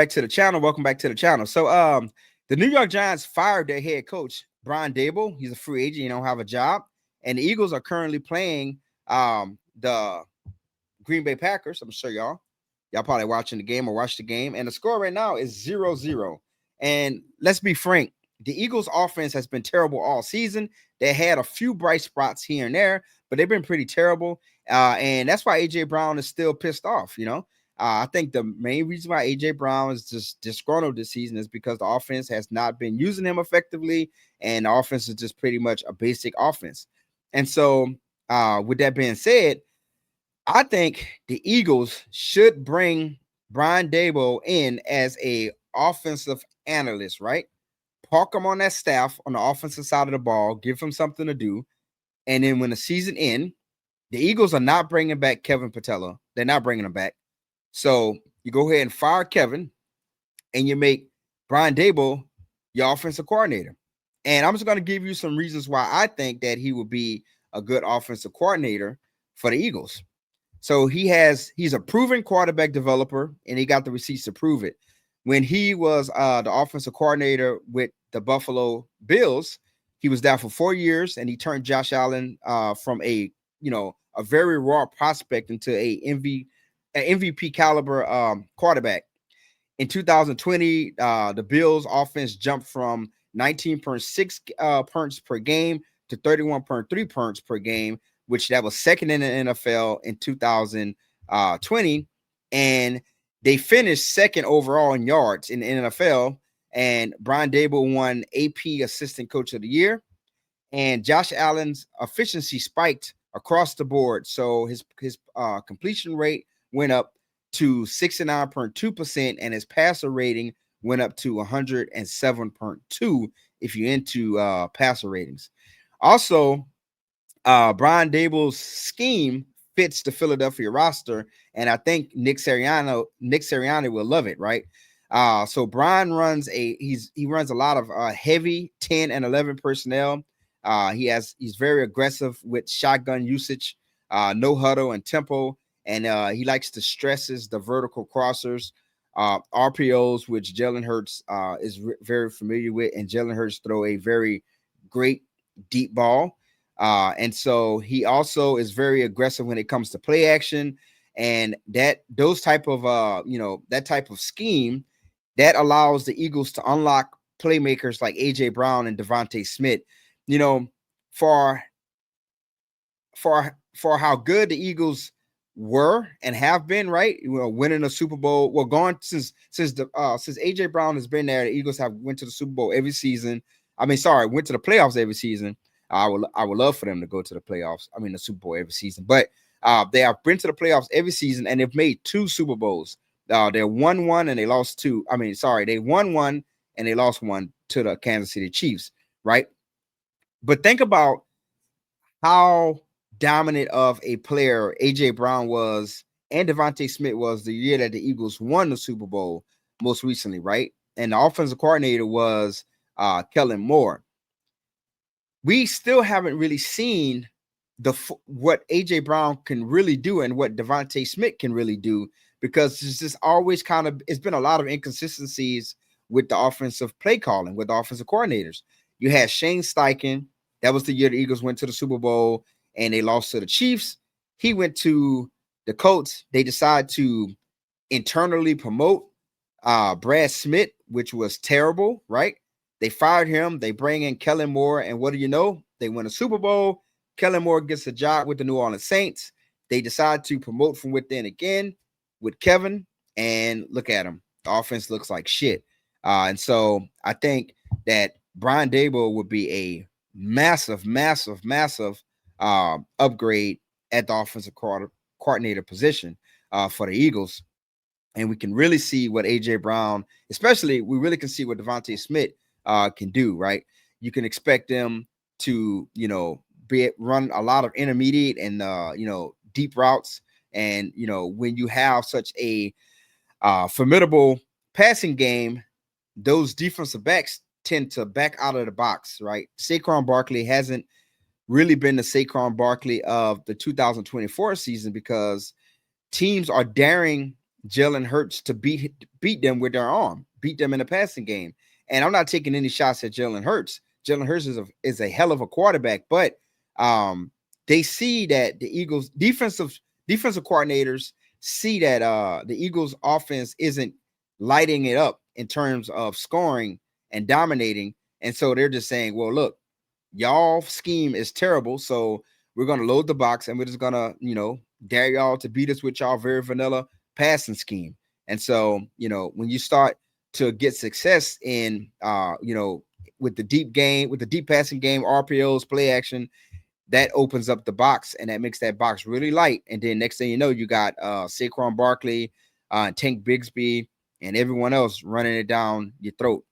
back to the channel. Welcome back to the channel. So, the New York Giants fired their head coach, Brian Daboll. He's a free agent. He don't have a job. And the Eagles are currently playing the Green Bay Packers. I'm going to show y'all. Y'all probably watching the game or watch the game. And the score right now is 0-0. And let's be frank, the Eagles offense has been terrible all season. They had a few bright spots here and there, but they've been pretty terrible. And that's why A.J. Brown is still pissed off, I think the main reason why A.J. Brown is just disgruntled this season is because the offense has not been using him effectively, and the offense is just pretty much a basic offense. And so, with that being said, I think the Eagles should bring Brian Daboll in as a offensive analyst, right? Park him on that staff on the offensive side of the ball, give him something to do. And then when the season ends, the Eagles are not bringing back Kevin Patella. They're not bringing him back. So you go ahead and fire Kevin and you make Brian Daboll your offensive coordinator. And I'm just going to give you some reasons why I think that he would be a good offensive coordinator for the Eagles. So he's a proven quarterback developer, and he got the receipts to prove it. When he was the offensive coordinator with the Buffalo Bills, he was there for 4 years, and he turned Josh Allen from a very raw prospect into an MVP caliber quarterback. In 2020, the Bills offense jumped from 19.6 points per game to 31.3 points per game, which that was second in the NFL in 2020. And they finished second overall in yards in the NFL. And Brian Daboll won AP Assistant Coach of the Year. And Josh Allen's efficiency spiked across the board. So his completion rate went up to 69.2%, and his passer rating went up to 107.2 if you're into passer ratings. Also, Brian Daboll's scheme fits the Philadelphia roster, and I think Nick Sirianni will love it, right? So Brian runs he runs a lot of heavy 10 and 11 personnel. He's very aggressive with shotgun usage, no huddle and tempo. And he likes to stresses the vertical crossers, RPOs, which Jalen Hurts is very familiar with. And Jalen Hurts throw a very great deep ball. And so he also is very aggressive when it comes to play action. And that type of scheme that allows the Eagles to unlock playmakers like A.J. Brown and Devontae Smith. For how good the Eagles were and have been, right? Winning a Super Bowl. Well, gone since A.J. Brown has been there, the Eagles have went to the Super Bowl every season. Went to the playoffs every season. I would love for them to go to the playoffs. The Super Bowl every season. But they have been to the playoffs every season, and they've made 2 Super Bowls. They won one and they lost 2. They won one and they lost one to the Kansas City Chiefs, right? But think about how dominant of a player A.J. Brown was and Devontae Smith was the year that the Eagles won the Super Bowl most recently, right? And the offensive coordinator was Kellen Moore. We still haven't really seen what A.J. Brown can really do and what Devontae Smith can really do, because it's just always it's been a lot of inconsistencies with the offensive play calling, with the offensive coordinators. You had Shane Steichen. That was the year the Eagles went to the Super Bowl and they lost to the Chiefs. He went to the Colts. They decided to internally promote Brad Smith, which was terrible, right? They fired him. They bring in Kellen Moore, and what do you know? They win a Super Bowl. Kellen Moore gets a job with the New Orleans Saints. They decide to promote from within again with Kevin, and look at him. The offense looks like shit. And so I think that Brian Daboll would be a massive upgrade at the offensive coordinator position for the Eagles. And we can really see what A.J. Brown, especially, we really can see what Devontae Smith can do, right? You can expect them to, run a lot of intermediate and, deep routes. And, when you have such a formidable passing game, those defensive backs tend to back out of the box, right? Saquon Barkley hasn't really been the Saquon Barkley of the 2024 season because teams are daring Jalen Hurts to beat them with their arm, beat them in the passing game. And I'm not taking any shots at Jalen Hurts. Jalen Hurts is a hell of a quarterback, but um, they see that the Eagles defensive coordinators see that the Eagles offense isn't lighting it up in terms of scoring and dominating, and so they're just saying, well, look, y'all scheme is terrible, so we're gonna load the box and we're just gonna, dare y'all to beat us with y'all very vanilla passing scheme. And so, when you start to get success in with the deep game, with the deep passing game, RPOs, play action, that opens up the box and that makes that box really light. And then next thing you know, you got Saquon Barkley, Tank Bigsby, and everyone else running it down your throat.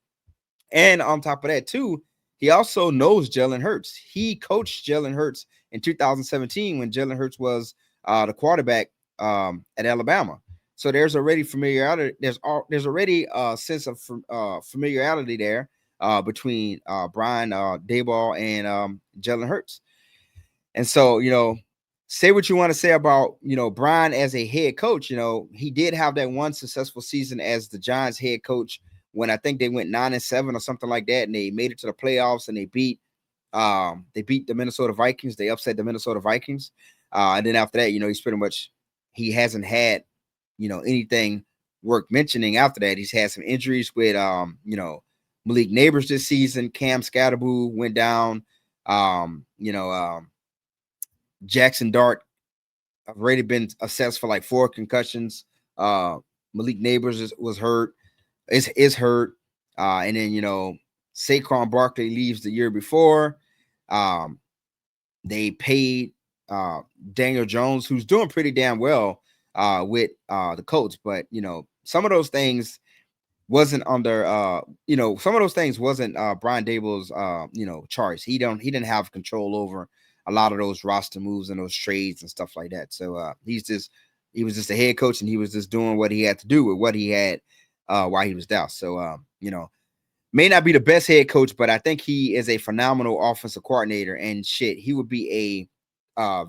And on top of that, too, he also knows Jalen Hurts. He coached Jalen Hurts in 2017 when Jalen Hurts was the quarterback at Alabama. So there's already familiarity. There's already a sense of familiarity there between Brian Daboll and Jalen Hurts. And so, say what you want to say about, Brian as a head coach. He did have that one successful season as the Giants head coach when I think they went 9-7 or something like that, and they made it to the playoffs and they beat the Minnesota Vikings. They upset the Minnesota Vikings. And then after that, he's pretty much, he hasn't had, anything worth mentioning after that. He's had some injuries with Malik Neighbors this season. Cam Scatterboo went down. Jackson Dart have already been assessed for like 4 concussions. Malik Neighbors was hurt. Is hurt. And then, Saquon Barkley leaves the year before. They paid Daniel Jones, who's doing pretty damn well with the Colts. But, some of those things wasn't under some of those things wasn't Brian Daboll's charge. He didn't have control over a lot of those roster moves and those trades and stuff like that. So he was just a head coach and he was just doing what he had to do with what he had while he was down. So may not be the best head coach, but I think he is a phenomenal offensive coordinator, and shit, he would be a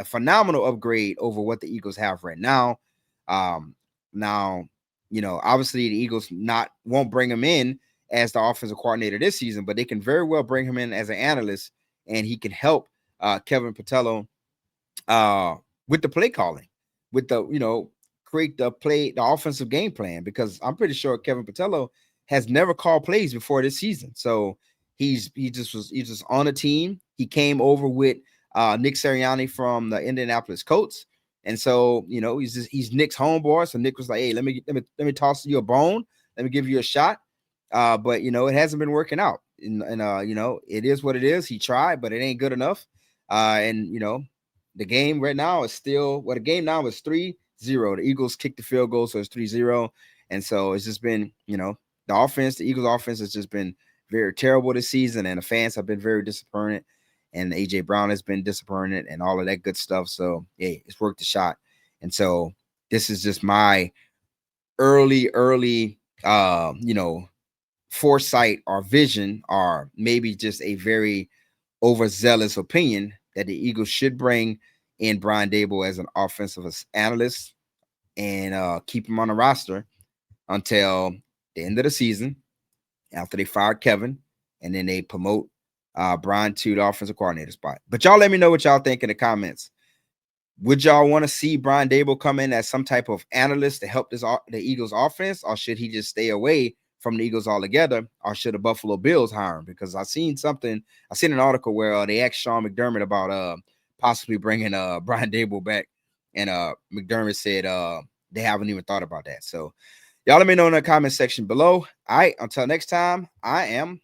phenomenal upgrade over what the Eagles have right now. Now, obviously the Eagles won't bring him in as the offensive coordinator this season, but they can very well bring him in as an analyst, and he can help Kevin Pattello with the play calling, with the create the offensive game plan, because I'm pretty sure Kevin Pattello has never called plays before this season. So he's just on a team. He came over with Nick Sirianni from the Indianapolis Colts. And so, he's Nick's homeboy. So Nick was like, hey, let me toss you a bone. Let me give you a shot. But it hasn't been working out. And it is what it is. He tried, but it ain't good enough. And the game right now is still, the game now is 3-0. The Eagles kicked the field goal, so it's 3-0. And so it's just been, the Eagles offense has just been very terrible this season, and the fans have been very disappointed, and AJ Brown has been disappointed, and all of that good stuff. So hey, it's worth the shot. And so this is just my early foresight or vision, or maybe just a very overzealous opinion, that the Eagles should bring in Brian Daboll as an offensive analyst and keep him on the roster until the end of the season, after they fired Kevin, and then they promote Brian to the offensive coordinator spot. But y'all let me know what y'all think in the comments. Would y'all want to see Brian Daboll come in as some type of analyst to help the Eagles offense, or should he just stay away from the Eagles altogether, or should the Buffalo Bills hire him? Because I seen an article where they asked Sean McDermott about possibly bringing Brian Daboll back, and McDermott said they haven't even thought about that. So y'all let me know in the comment section below. All right, until next time, I am